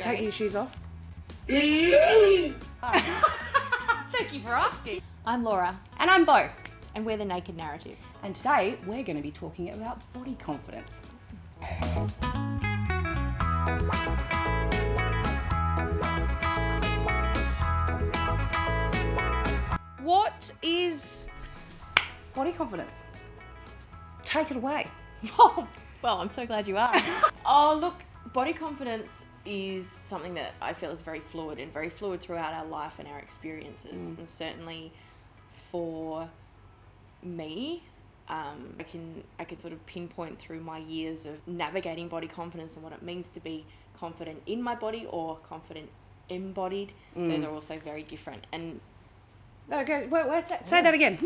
Take your shoes off. Thank you for asking. I'm Laura. And I'm Beau. And we're The Naked Narrative. And today we're going to be talking about body confidence. What is... Body confidence. Take it away. Oh, well, I'm so glad you asked. Oh, look, body confidence is something that I feel is very fluid and very fluid throughout our life and our experiences. And certainly for me, I can sort of pinpoint through my years of navigating body confidence and what it means to be confident in my body or confident embodied. Those are also very different. And Okay, where's that? Say that again.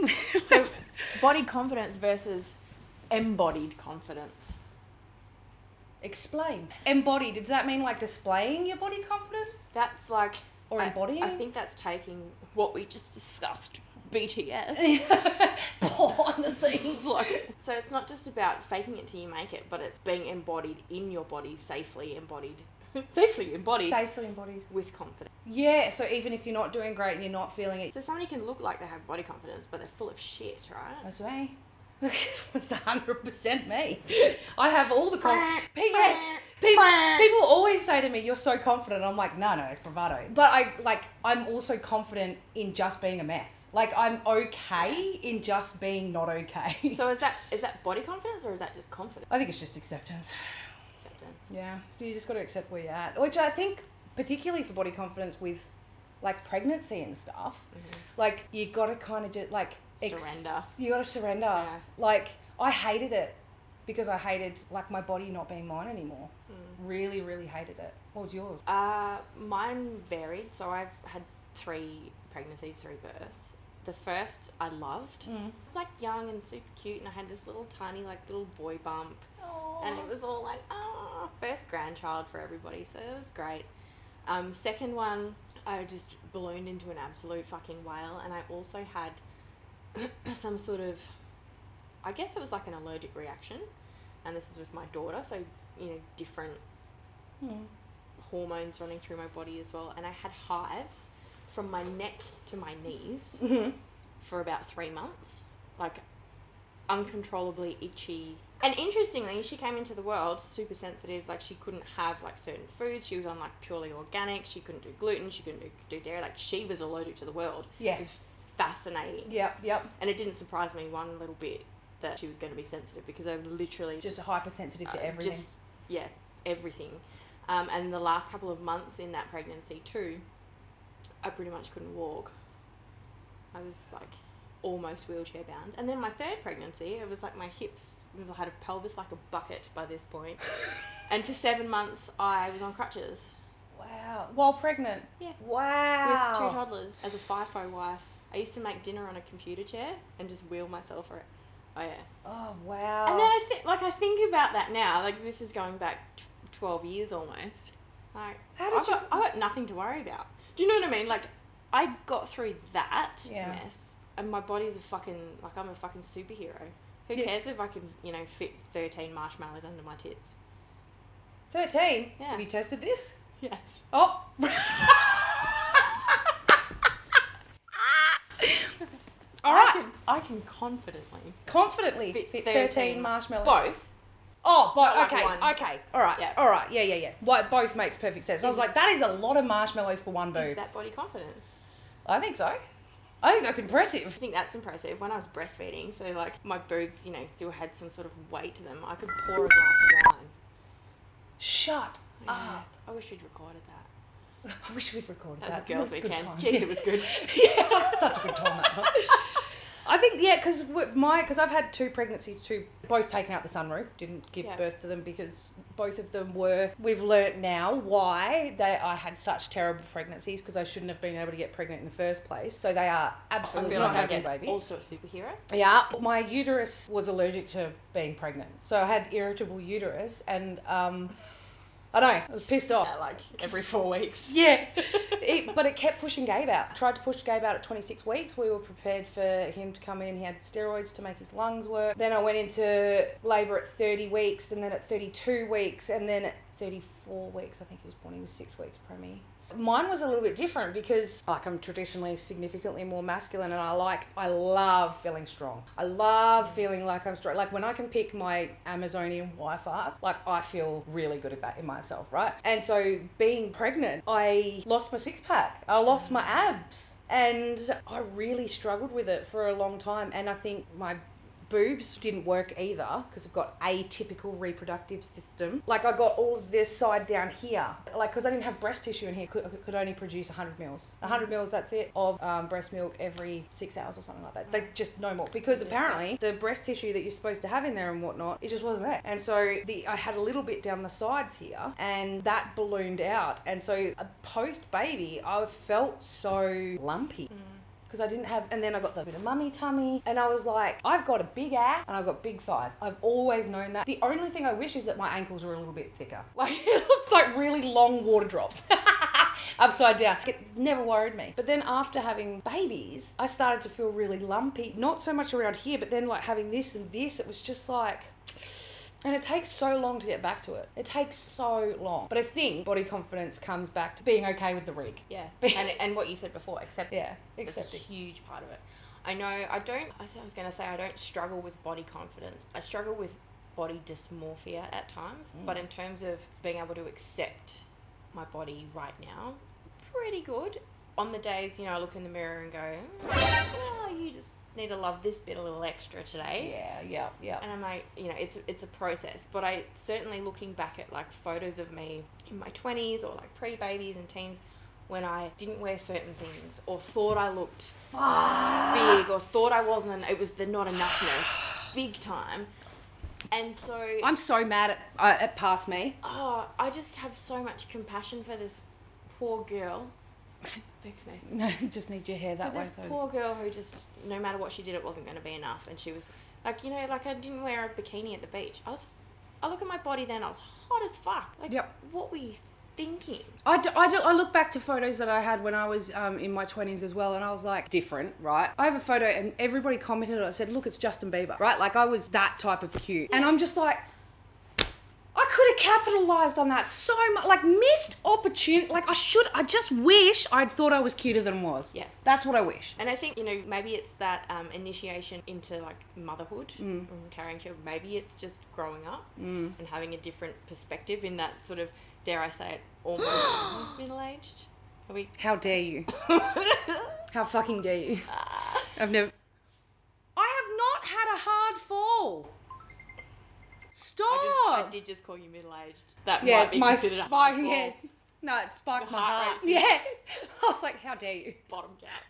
so body confidence versus embodied confidence. Explain. Embodied, does that mean like displaying your body confidence? That's like... Or embodying? I think that's taking what we just discussed, BTS. On the scenes. So it's not just about faking it till you make it, but it's being embodied in your body, safely embodied. Safely embodied with confidence. Yeah, so even if you're not doing great and you're not feeling it. So somebody can look like they have body confidence, but they're full of shit, right? That's me. It's 100% me. I have all the confidence. People always say to me, "You're so confident." I'm like, no, it's bravado. But I'm also confident in just being a mess. Like, I'm okay in just being not okay. So is that body confidence or is that just confidence? I think it's just acceptance. Acceptance. Yeah, you just got to accept where you're at. Which I think, particularly for body confidence with, like, pregnancy and stuff, like, you got to kind of just, like... surrender. You got to surrender. Yeah. Like, I hated it because I hated, like, my body not being mine anymore. Really, really hated it. What was yours? Mine varied. So I've had 3 pregnancies, 3 births. The first I loved. It was like young and super cute, and I had this little tiny little boy bump. Aww. And it was all like, first grandchild for everybody, so it was great. Second one, I just ballooned into an absolute fucking whale, and I also had some sort of, I guess it was like an allergic reaction, and this is with my daughter, so different hormones running through my body as well, and I had hives from my neck to my knees for about 3 months, like uncontrollably itchy. And interestingly, she came into the world super sensitive. Like, she couldn't have like certain foods. She was on like purely organic. She couldn't do gluten. She couldn't do dairy. Like, she was allergic to the world. Yeah. It was fascinating. Yep. And it didn't surprise me one little bit that she was going to be sensitive, because I'm literally just hypersensitive to everything. Everything. And the last couple of months in that pregnancy too, I pretty much couldn't walk. I was like almost wheelchair bound. And then my third pregnancy, it was like my hips, I had a pelvis like a bucket by this point. And for 7 months I was on crutches. Wow. While pregnant? Yeah. Wow. With 2 toddlers. As a FIFO wife, I used to make dinner on a computer chair and just wheel myself around. Oh yeah. Oh wow. And then I think about that now. Like, this is going back 12 years almost. Like, I got nothing to worry about. Do you know what I mean? Like, I got through that mess, and my body's I'm a fucking superhero. Who cares if I can, fit 13 marshmallows under my tits? 13? Yeah. Have you tested this? Yes. Oh. All right. I can confidently fit 13 marshmallows. Both. Oh, both. Not Okay. like one. Okay. All right. Yeah. All right. Yeah. Well, both makes perfect sense. I was like, that is a lot of marshmallows for one boob. Is that body confidence? I think so. I think that's impressive. I think that's impressive. When I was breastfeeding, so like my boobs, still had some sort of weight to them. I could pour a glass of wine. Shut up. I wish we'd recorded that. I wish we'd recorded that. That was a girls' weekend. Good Jeez, it was good. Yeah, such a good time that time. I think, because I've had 2 pregnancies too, both taken out the sunroof, didn't give birth to them because both of them we've learnt now why I had such terrible pregnancies, because I shouldn't have been able to get pregnant in the first place. So they are absolutely not having babies. Also a superhero. Yeah. My uterus was allergic to being pregnant. So I had irritable uterus, and I know, I was pissed off. Yeah, like every 4 weeks. Yeah. But it kept pushing Gabe out. Tried to push Gabe out at 26 weeks. We were prepared for him to come in. He had steroids to make his lungs work. Then I went into labour at 30 weeks, and then at 32 weeks, and then at 34 weeks, I think he was born. He was 6 weeks preemie. Mine was a little bit different because like I'm traditionally significantly more masculine, and I love feeling strong. I love feeling like I'm strong. Like when I can pick my Amazonian wife up, like I feel really good about in myself, right? And so being pregnant, I lost my six pack. I lost my abs. And I really struggled with it for a long time. And I think my boobs didn't work either because I've got atypical reproductive system. Like I got all of this side down here, like because I didn't have breast tissue in here, could only produce 100 mils. 100 mils, that's it, of breast milk every 6 hours or something like that. They just no more because apparently the breast tissue that you're supposed to have in there and whatnot, it just wasn't there. And so I had a little bit down the sides here, and that ballooned out. And so post baby, I felt so lumpy. Because I didn't have, and then I got the bit of mummy tummy, and I was like, I've got a big ass and I've got big thighs. I've always known that. The only thing I wish is that my ankles were a little bit thicker. Like it looks like really long water drops. Upside down. It never worried me. But then after having babies, I started to feel really lumpy. Not so much around here, but then like having this and this, it was just like... And it takes so long to get back to it. It takes so long. But I think body confidence comes back to being okay with the rig. Yeah. and what you said before, accepting. Yeah, accepting. That's a huge part of it. I know I was going to say I don't struggle with body confidence. I struggle with body dysmorphia at times. But in terms of being able to accept my body right now, pretty good. On the days, I look in the mirror and go, well, you just need to love this bit a little extra today. Yeah. And I'm like, it's a process. But I certainly, looking back at like photos of me in my 20s or like pre-babies and teens, when I didn't wear certain things or thought I looked big or thought I wasn't, it was the not enoughness, big time. And so I'm so mad at past me. Oh, I just have so much compassion for this poor girl. Fix me. No, you just need your hair that way. This poor girl who just, no matter what she did, it wasn't going to be enough. And she was like, like I didn't wear a bikini at the beach. I look at my body then, I was hot as fuck. Like, what were you thinking? I look back to photos that I had when I was in my 20s as well, and I was like, different, right? I have a photo and everybody commented on it, said, look, it's Justin Bieber, right? Like I was that type of cute. Yeah. And I'm just like, I could have capitalized on that so much, like missed opportunity. Like I just wish I'd thought I was cuter than I was. Yeah. That's what I wish. And I think, maybe it's that initiation into like motherhood and carrying children. Maybe it's just growing up and having a different perspective in that sort of, dare I say it, almost middle-aged. Are we? How dare you? How fucking dare you? I have not had a hard fall. Stop! I did just call you middle-aged. That might be considered a hard fall. Yeah. No, it spiked my heart. Yeah. I was like, how dare you? Bottomed out.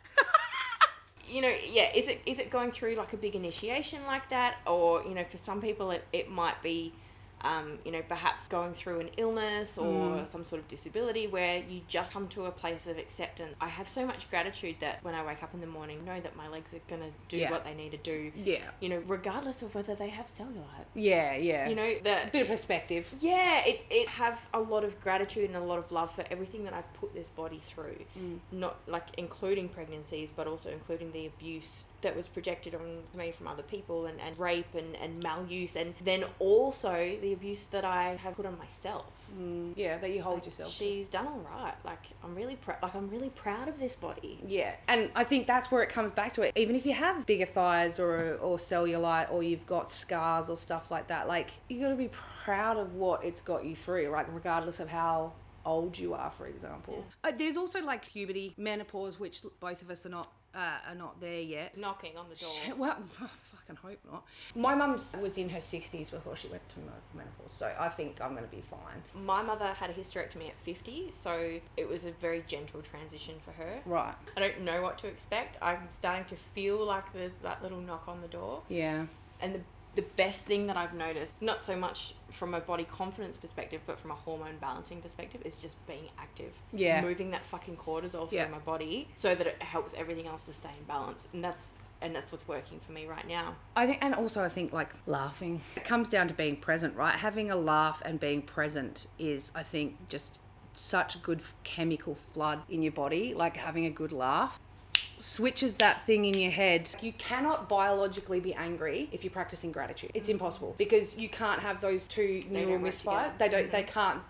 Is it going through like a big initiation like that? Or, for some people it might be, perhaps going through an illness or some sort of disability where you just come to a place of acceptance. I have so much gratitude that when I wake up in the morning, know that my legs are going to do what they need to do. Yeah. Regardless of whether they have cellulite. Yeah. A bit of perspective. Yeah, it have a lot of gratitude and a lot of love for everything that I've put this body through. Not like including pregnancies, but also including the abuse that was projected on me from other people and rape and maluse, and then also the abuse that I have put on myself. That you hold yourself. She's done all right. Like I'm really proud of this body. Yeah, and I think that's where it comes back to it. Even if you have bigger thighs or cellulite or you've got scars or stuff like that, like you got to be proud of what it's got you through, right? Regardless of how old you are, for example. There's also like puberty, menopause, which both of us are not there yet. Knocking on the door. Well, I fucking hope not. My mum was in her 60s before she went to menopause, so I think I'm going to be fine. My mother had a hysterectomy at 50, so it was a very gentle transition for her. Right. I don't know what to expect. I'm starting to feel like there's that little knock on the door. Yeah. And the best thing that I've noticed, not so much from a body confidence perspective, but from a hormone balancing perspective, is just being active. Yeah. Moving that fucking cortisol through my body so that it helps everything else to stay in balance. And that's what's working for me right now. I think like laughing. It comes down to being present, right? Having a laugh and being present is, I think, just such a good chemical flood in your body, like having a good laugh. switches that thing in your head. You cannot biologically be angry if you're practicing gratitude. It's impossible because you can't have those two neural misfire. They can't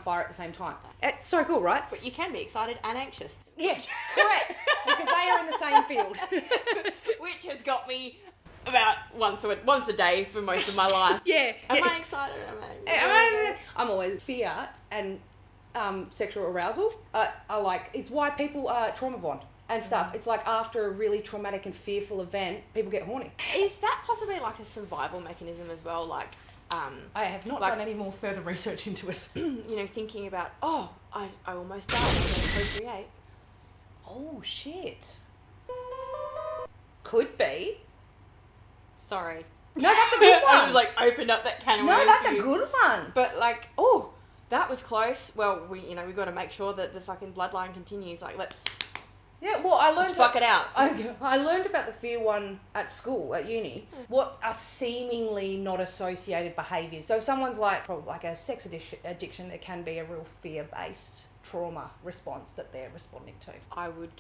fire at the same time. It's so cool, right? But you can be excited and anxious. Yes, correct. Because they are in the same field. Which has got me about once a day for most of my life. Yeah. Am I excited? I'm always fear and sexual arousal. It's why people trauma bond and stuff. It's like after a really traumatic and fearful event, people get horny. Is that possibly like a survival mechanism as well? Like, I have not done any more further research into it. Thinking about, I almost died, I'm going to procreate. Oh, shit. Could be. Sorry. No, that's a good one. I was like, opened up that can of worms. No, that's a good one. But like, that was close. Well, we've got to make sure that the fucking bloodline continues. Like, let's fuck it out. I learned about the fear one at school, at uni. What are seemingly not associated behaviours. So if someone's like a sex addiction, there can be a real fear-based trauma response that they're responding to. I would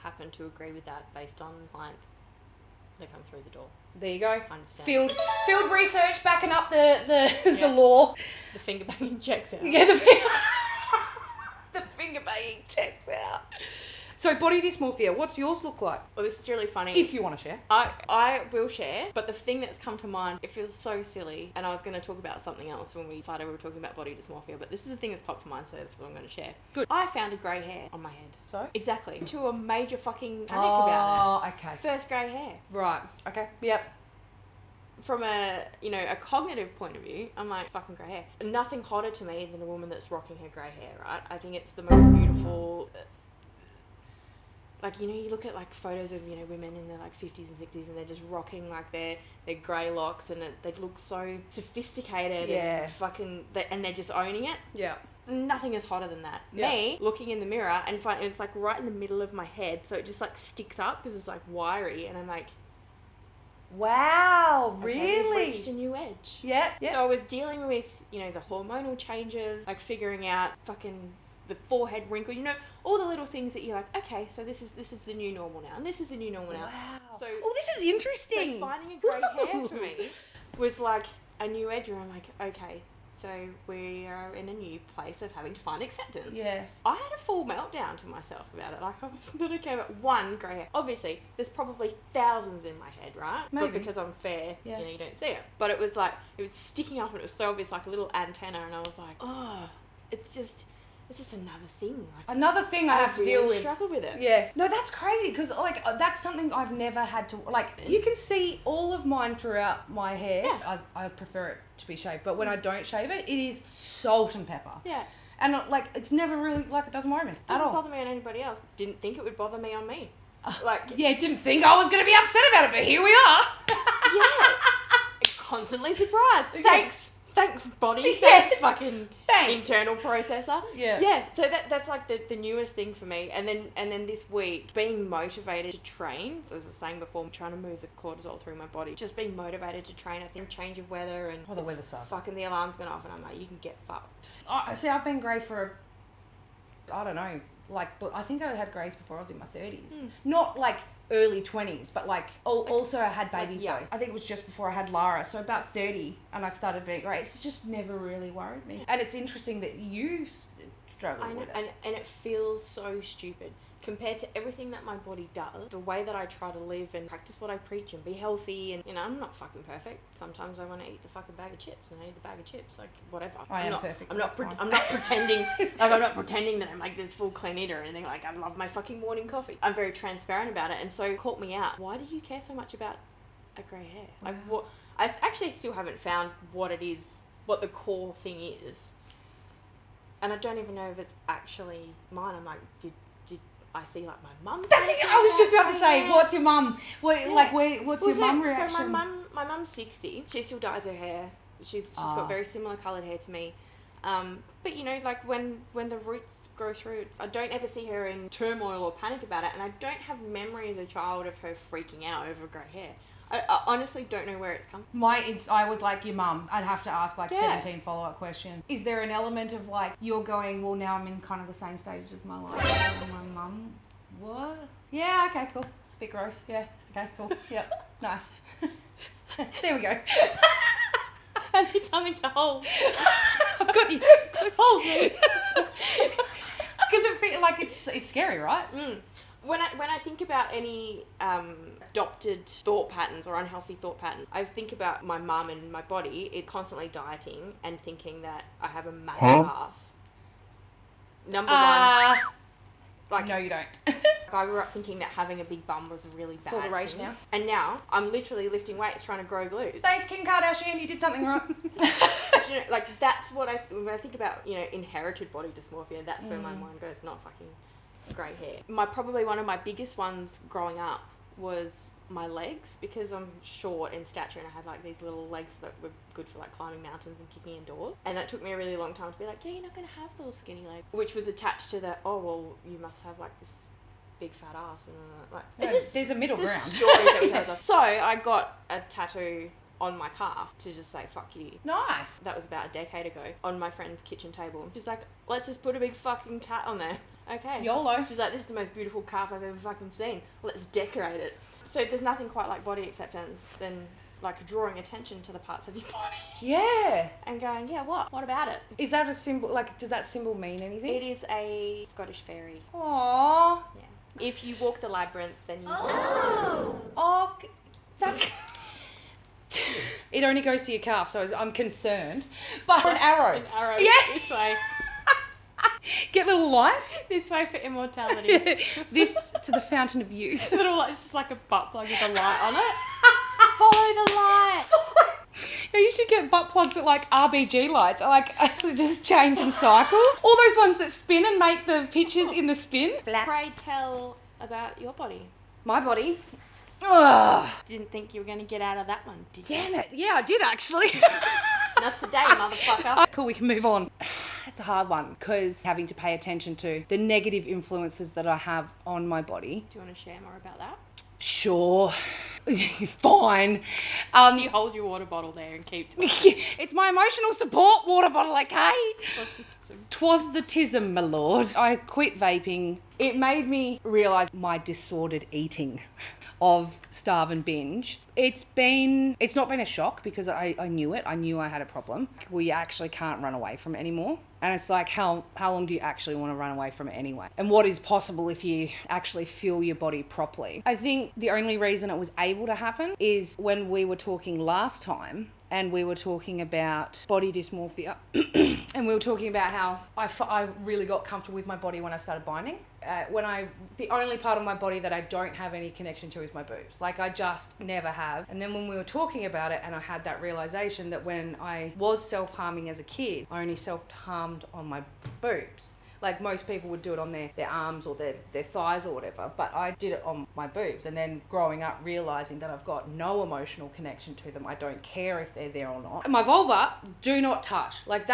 happen to agree with that based on clients that come through the door. There you go. 100%. Field research backing up the law. The finger banging checks out. Yeah, the finger banging checks out. So body dysmorphia, what's yours look like? Well, this is really funny. If you want to share. I will share, but the thing that's come to mind, it feels so silly, and I was going to talk about something else when we decided we were talking about body dysmorphia, but this is the thing that's popped to mind, so that's what I'm going to share. Good. I found a grey hair on my head. So? Exactly. To a major fucking panic about it. Oh, okay. First grey hair. Right. Okay. Yep. From a cognitive point of view, I'm like, fucking grey hair. Nothing hotter to me than a woman that's rocking her grey hair, right? I think it's the most beautiful... Like, you look at, like, photos of, women in their, like, 50s and 60s and they're just rocking, like, their grey locks and they look so sophisticated and fucking... and they're just owning it. Yeah. Nothing is hotter than that. Yeah. Me, looking in the mirror and it's, like, right in the middle of my head, so it just, like, sticks up because it's, like, wiry, and I'm like... Wow, okay, really? we've reached a new edge. Yeah. So I was dealing with, the hormonal changes, like, figuring out fucking... the forehead wrinkle, all the little things that you're like, okay, so this is the new normal now, and this is the new normal now. Wow. So, this is interesting. So finding a grey hair for me was like a new edge, where I'm like, okay, so we are in a new place of having to find acceptance. Yeah. I had a full meltdown to myself about it. Like, I was not okay about one grey hair. Obviously, there's probably thousands in my head, right? Maybe. But because I'm fair, yeah. You don't see it. But it was sticking up, and it was so obvious, like a little antenna, and I was like, it's just another thing. Like, another thing I have to deal with. Struggle with it. Yeah. No, that's crazy because that's something I've never had to You can see all of mine throughout my hair. Yeah. I prefer it to be shaved, but when I don't shave it, it is salt and pepper. Yeah. And it's never really it doesn't worry me at all. Doesn't bother me on anybody else. Didn't think it would bother me on me. Didn't think I was going to be upset about it, but here we are. Yeah. Constantly surprised. Thanks, body. Yeah. Thanks, internal processor. Yeah. Yeah. So that's like the newest thing for me. And then this week, being motivated to train. So as I was saying before, I'm trying to move the cortisol through my body. Just being motivated to train. I think change of weather and the weather sucks. Fucking the alarm's gone off, and I'm like, you can get fucked. See, I've been grey for I don't know. I think I had greys before I was in my 30s. Not early 20s, but also I had babies though. I think it was just before I had Lara, so about 30, and I started being grey. It's just never really worried me. And it's interesting that you struggle with it. And it feels so stupid compared to everything that my body does. The way that I try to live and practice what I preach and be healthy, and I'm not fucking perfect. Sometimes I want to eat the fucking bag of chips, and I eat the bag of chips, whatever. I'm not perfect. I'm not pretending I'm not pretending that I'm this full clean eater or anything. I love my fucking morning coffee. I'm very transparent about it, and so it caught me out. Why do you care so much about a grey hair? What? I actually still haven't found what it is, what the core thing is, and I don't even know if it's actually mine. I'm like, did I see my mum? I was just about to say, what's your mum? What's your mum reaction? So my mum's 60. She still dyes her hair. She's got very similar coloured hair to me. But when the roots grow through, I don't ever see her in turmoil or panic about it, and I don't have memory as a child of her freaking out over grey hair. I honestly don't know where it's come from. I would like your mum. I'd have to ask 17 follow-up questions. Is there an element of you're going, well, now I'm in kind of the same stages of my life? My mum, what? Yeah, okay, cool. bit gross. Yeah. Okay, cool. Yep. Nice. There we go. I need something to hold. I've got you. Hold me. Because it feels like it's scary, right? When I think about any adopted thought patterns or unhealthy thought patterns, I think about my mum and my body. It's constantly dieting and thinking that I have a massive ass. Number one. Like, no, you don't. I grew up thinking that having a big bum was a really bad It's all the rage thing. now. And now I'm literally lifting weights trying to grow glutes. Thanks, Kim Kardashian. You did something right. Actually, like, that's what when I think about, inherited body dysmorphia, that's where my mind goes, not fucking grey hair. Probably one of my biggest ones growing up was my legs, because I'm short in stature and I had like these little legs that were good for like climbing mountains and kicking indoors. And it took me a really long time to be like, yeah, you're not going to have little skinny legs, which was attached to the, oh, well, you must have like this big fat ass. And like, it's just, there's a middle ground. Stories that we tell. So I got a tattoo on my calf to just say fuck you. Nice. That was about a decade ago, on my friend's kitchen table. She's like, let's just put a big fucking tat on there. Okay. YOLO. She's like, this is the most beautiful calf I've ever fucking seen. Let's decorate it. So there's nothing quite like body acceptance than like drawing attention to the parts of your body. Yeah. And going, yeah, what? What about it? Is that a symbol? Like, does that symbol mean anything? It is a Scottish fairy. Aww. Yeah. If you walk the labyrinth, then you Oh, that... It only goes to your calf, so I'm concerned. But an arrow. An arrow. Yeah. This way. Get little lights. This way for immortality. This to the fountain of youth. Little lights, just like a butt plug with a light on it. Follow the light. No, you should get butt plugs that like RBG lights. Like just change and cycle. All those ones that spin and make the pictures in the spin. Pray tell about your body. My body. Ugh. Didn't think you were going to get out of that one, did you? Damn it. Yeah, I did actually. Not today, motherfucker. Cool, we can move on. It's a hard one because having to pay attention to the negative influences that I have on my body. Do you want to share more about that? Sure. Fine. So you hold your water bottle there and keep talking. It's my emotional support water bottle, okay? Twas the tism, my lord. I quit vaping. It made me realise my disordered eating of starve and binge. It's not been a shock because I knew it. I knew I had a problem. We actually can't run away from it anymore. And it's like, how long do you actually want to run away from it anyway? And what is possible if you actually fuel your body properly? I think the only reason it was able to happen is when we were talking last time and we were talking about body dysmorphia and we were talking about how I really got comfortable with my body when I started binding. The only part of my body that I don't have any connection to is my boobs. Like, I just never have. And then when we were talking about it and I had that realization that when I was self-harming as a kid, I only self-harmed on my boobs. Like most people would do it on their arms or their thighs or whatever, but I did it on my boobs. And then growing up, realizing that I've got no emotional connection to them. I don't care if they're there or not. My vulva, do not touch. Like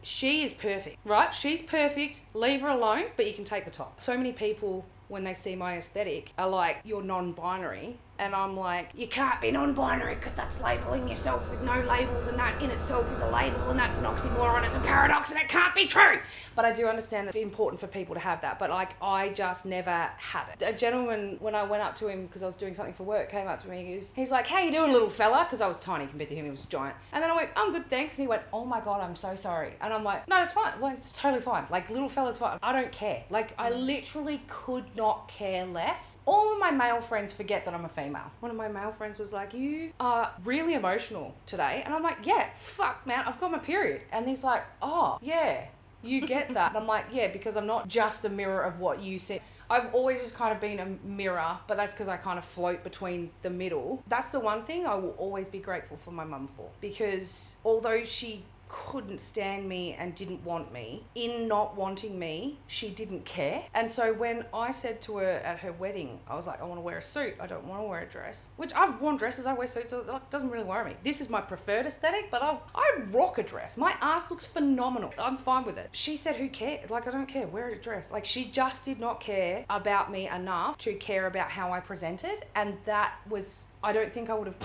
she is perfect, right? She's perfect. Leave her alone, but you can take the top. So many people, when they see my aesthetic, are like, you're non-binary. And I'm like, you can't be non-binary because that's labeling yourself with no labels, and that in itself is a label, and that's an oxymoron, it's a paradox, and it can't be true. But I do understand that it's important for people to have that. But like, I just never had it. A gentleman, when I went up to him because I was doing something for work, came up to me, he's like, how you doing, little fella? Because I was tiny compared to him, he was giant. And then I went, I'm good, thanks. And he went, oh my God, I'm so sorry. And I'm like, no, it's fine. Well, it's totally fine. Like, little fella's fine. I don't care. Like, I literally could not care less. All of my male friends forget that I'm a female. One of my male friends was like, you are really emotional today. And I'm like, yeah, fuck, man, I've got my period. And he's like, oh, yeah, you get that. And I'm like, yeah, because I'm not just a mirror of what you said. I've always just kind of been a mirror, but that's because I kind of float between the middle. That's the one thing I will always be grateful for my mum for. Because although she couldn't stand me and didn't want me, in not wanting me, she didn't care. And so when I said to her at her wedding, I was like, I want to wear a suit, I don't want to wear a dress. Which I've worn dresses, I wear suits, so it doesn't really worry me. This is my preferred aesthetic, but I rock a dress. My ass looks phenomenal. I'm fine with it. She said, who cares? Like, I don't care, wear a dress. Like, she just did not care about me enough to care about how I presented. And that was, I don't think I would have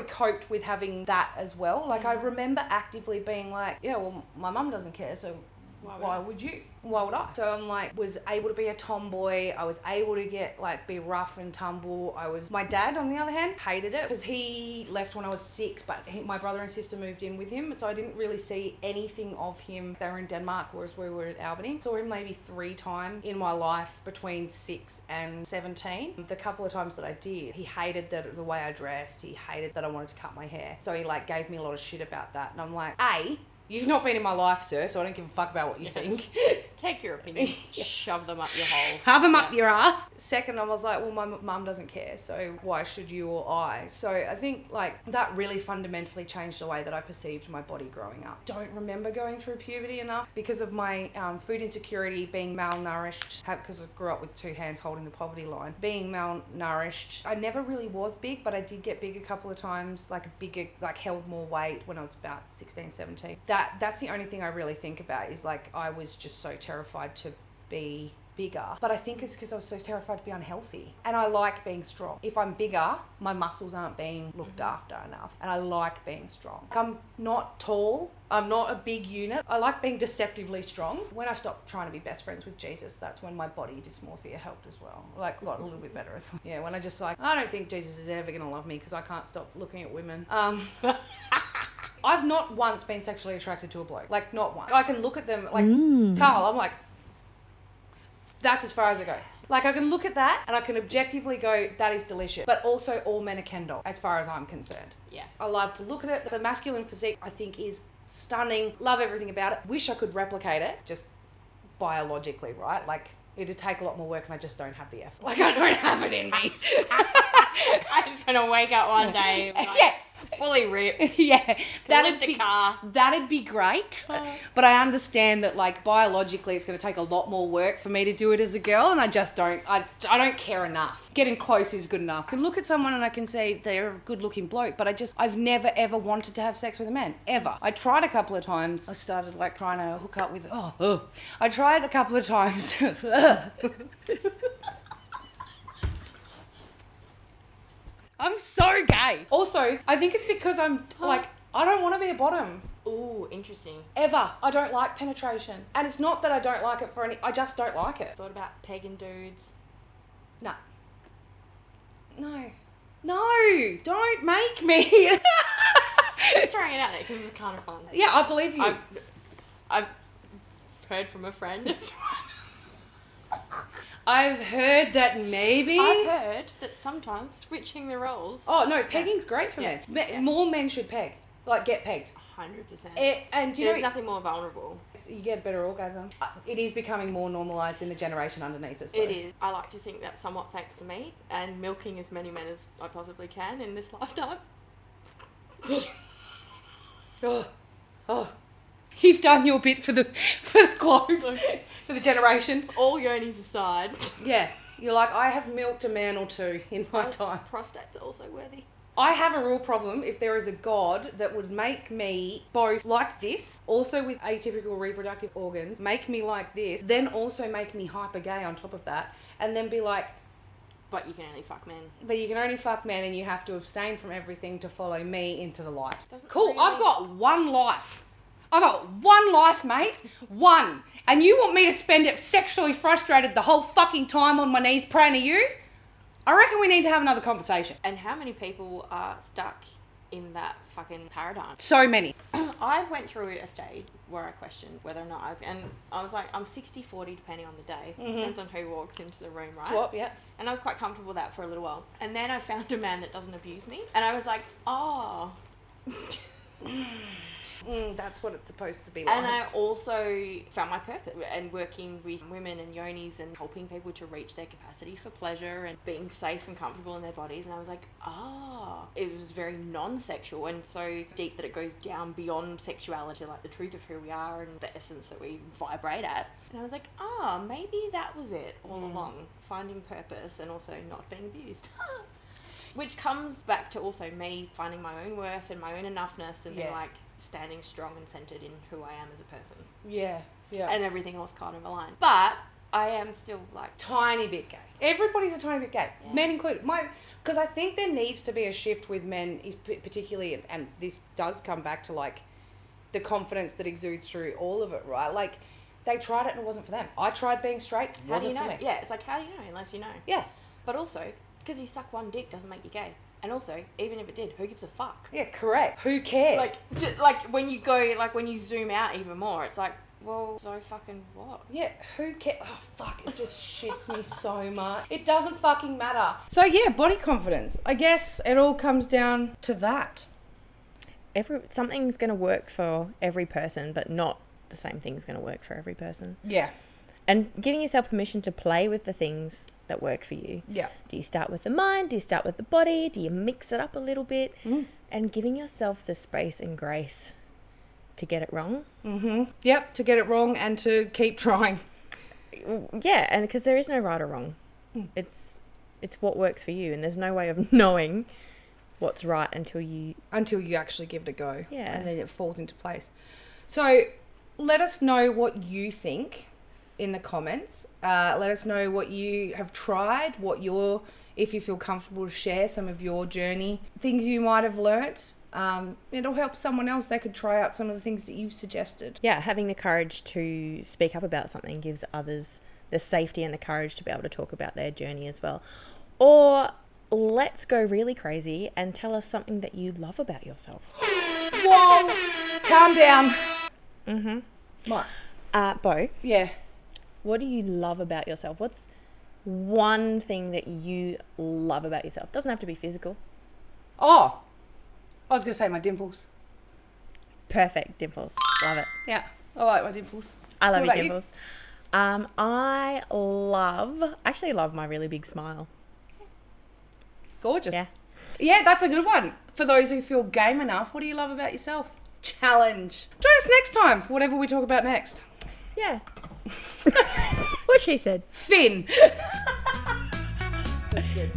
coped with having that as well. Like, I remember actively being like, yeah, well, my mum doesn't care, so Why would you? Why would I? So I'm like, was able to be a tomboy. I was able to get like be rough and tumble. My dad, on the other hand, hated it because he left when I was 6, but my brother and sister moved in with him, so I didn't really see anything of him. They were in Denmark, whereas we were at Albany. Saw him maybe 3 times in my life between 6 and 17. The couple of times that I did, he hated the way I dressed. He hated that I wanted to cut my hair. So he like gave me a lot of shit about that, and I'm like, you've not been in my life, sir, so I don't give a fuck about what you think. Take your opinions, shove them up your hole. Have them up your ass. Second, I was like, well, my mum doesn't care, so why should you or I? So I think like that really fundamentally changed the way that I perceived my body growing up. Don't remember going through puberty enough because of my food insecurity, being malnourished, because I grew up with 2 hands holding the poverty line. Being malnourished, I never really was big, but I did get big a couple of times, like held more weight when I was about 16, 17. That's the only thing I really think about is like I was just so terrified to be bigger, but I think it's because I was so terrified to be unhealthy, and I like being strong. If I'm bigger, my muscles aren't being looked after enough, and I like being strong. I'm not tall, I'm not a big unit, I like being deceptively strong. When I stopped trying to be best friends with Jesus, that's when my body dysmorphia helped as well, like got a little bit better as well. Yeah, when I just like, I don't think Jesus is ever gonna love me because I can't stop looking at women. I've not once been sexually attracted to a bloke. Like, not once. I can look at them, like, Carl, I'm like, that's as far as I go. Like, I can look at that and I can objectively go, that is delicious. But also, all men are Ken doll, as far as I'm concerned. Yeah. I love to look at it. The masculine physique, I think, is stunning. Love everything about it. Wish I could replicate it, just biologically, right? Like, it'd take a lot more work and I just don't have the effort. Like, I don't have it in me. I'm just going to wake up one day and fully ripped. Yeah. Lift a car. That'd be great. But I understand that like biologically it's going to take a lot more work for me to do it as a girl, and I just don't don't care enough. Getting close is good enough. I can look at someone and I can say they're a good looking bloke, but I've never ever wanted to have sex with a man. Ever. I tried a couple of times. I started like trying to hook up with I tried a couple of times. I'm so gay. Also, I think it's because I'm like, I don't want to be a bottom. Ooh, interesting. Ever. I don't like penetration. And it's not that I don't like it I just don't like it. Thought about pegging dudes? No. No, don't make me. Just throwing it out there because it's kind of fun. Yeah, I believe you. I've heard from a friend. I've heard that maybe... I've heard that sometimes switching the roles... Oh, no, pegging's great for men. Yeah. More men should peg. Like, get pegged. 100%. And there's nothing more vulnerable. You get a better orgasm. It is becoming more normalised in the generation underneath us, though. It is. I like to think that's somewhat thanks to me and milking as many men as I possibly can in this lifetime. Oh. You've done your bit for the globe, for the generation. All yonis aside. Yeah. You're like, I have milked a man or 2 in my time. Prostate's also worthy. I have a real problem if there is a God that would make me both like this, also with atypical reproductive organs, make me like this, then also make me hyper gay on top of that, and then be like... But you can only fuck men. But you can only fuck men and you have to abstain from everything to follow me into the light. Cool, really... I've got one life. I've got one life, mate. One. And you want me to spend it sexually frustrated the whole fucking time on my knees praying to you? I reckon we need to have another conversation. And how many people are stuck in that fucking paradigm? So many. I went through a stage where I questioned whether or not I was like, I'm 60-40 depending on the day. Mm-hmm. Depends on who walks into the room, right? Swap, yeah. And I was quite comfortable with that for a little while. And then I found a man that doesn't abuse me. And I was like, oh... that's what it's supposed to be like. And I also found my purpose and working with women and yonis and helping people to reach their capacity for pleasure and being safe and comfortable in their bodies. And I was like, it was very non-sexual and so deep that it goes down beyond sexuality, like the truth of who we are and the essence that we vibrate at. And I was like, maybe that was it all along, finding purpose and also not being abused. Which comes back to also me finding my own worth and my own enoughness and being like, standing strong and centered in who I am as a person. Yeah. And everything else kind of aligned. But I am still like... Tiny bit gay. Everybody's a tiny bit gay. Yeah. Men included. Because I think there needs to be a shift with men, particularly, and this does come back to like the confidence that exudes through all of it, right? Like They tried it and it wasn't for them. I tried being straight. How do you wasn't know? for me. Yeah, it's like, how do you know unless you know? Yeah. But also, because you suck one dick doesn't make you gay. And also, even if it did, who gives a fuck? Yeah, correct. Who cares? Like when you go, like when you zoom out even more, it's like, well, so fucking what? Yeah, who cares? Oh, fuck, it just shits me so much. It doesn't fucking matter. So, yeah, body confidence. I guess it all comes down to that. Something's going to work for every person, but not the same thing's going to work for every person. Yeah. And giving yourself permission to play with the things that work for you. Yeah. Do you start with the mind? Do you start with the body? Do you mix it up a little bit? And giving yourself the space and grace to get it wrong. Yep, to get it wrong and to keep trying. Yeah, and because there is no right or wrong. It's what works for you, and there's no way of knowing what's right until you actually give it a go. Yeah. And then it falls into place. So let us know what you think in the comments. Let us know what you have tried, if you feel comfortable to share some of your journey, things you might have learnt. It'll help someone else. They could try out some of the things that you've suggested. Yeah, having the courage to speak up about something gives others the safety and the courage to be able to talk about their journey as well. Or let's go really crazy and tell us something that you love about yourself. Whoa! Calm down. What? Beau. Yeah. What do you love about yourself? What's one thing that you love about yourself? Doesn't have to be physical. Oh, I was going to say my dimples. Perfect, dimples. Love it. Yeah, I like my dimples. I love What your about dimples. I actually love my really big smile. It's gorgeous. Yeah. Yeah, that's a good one. For those who feel game enough, what do you love about yourself? Challenge. Join us next time for whatever we talk about next. Yeah. What she said. Finn. That's good.